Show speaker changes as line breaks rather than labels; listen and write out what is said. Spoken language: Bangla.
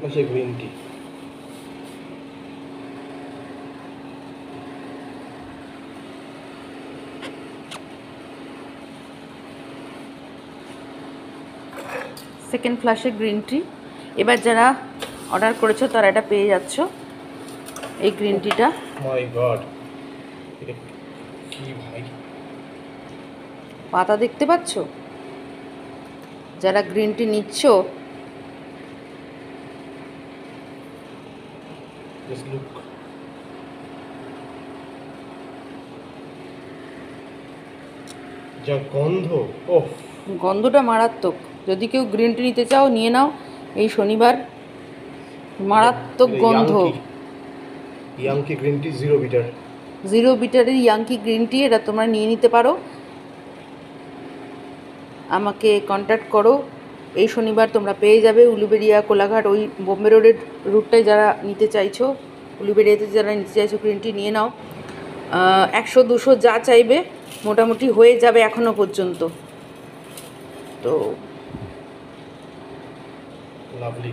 পাশে গ্রিন টি।
সেকেন্ড ফ্লাশে গ্রিন টি। এবার যারা অর্ডার করেছো তারা এটা পেয়ে যাচ্ছ, এই গ্রিন টিটা।
মাই গড, এটা কি ভাই!
পাতা দেখতে পাচ্ছ? যারা গ্রিন টি নিচ্ছ,
জাস্ট লুক। যা গন্ধ! ওহ,
গন্ধটা মারাত্মক। যদি কেউ গ্রিন টি নিতে চাও নিয়ে নাও এই শনিবার। মারাত্মক গন্ধ।
Yankee green tea 0 bitter.
0 বিটারের ইয়াংকি গ্রিন টি, এটা তোমরা নিয়ে নিতে পারো। আমাকে কন্ট্যাক্ট করো, এই শনিবার তোমরা পেয়ে যাবে। উলুবেড়িয়া কোলাঘাট ওই বোম্বে রোডের রুটটায় যারা নিতে চাইছো, উলুবেড়িয়াতে যারা নিতে চাইছো গ্রিন টি নিয়ে নাও। 100-200 যা চাইবে মোটামুটি হয়ে যাবে এখনও পর্যন্ত। তো
লাভলি।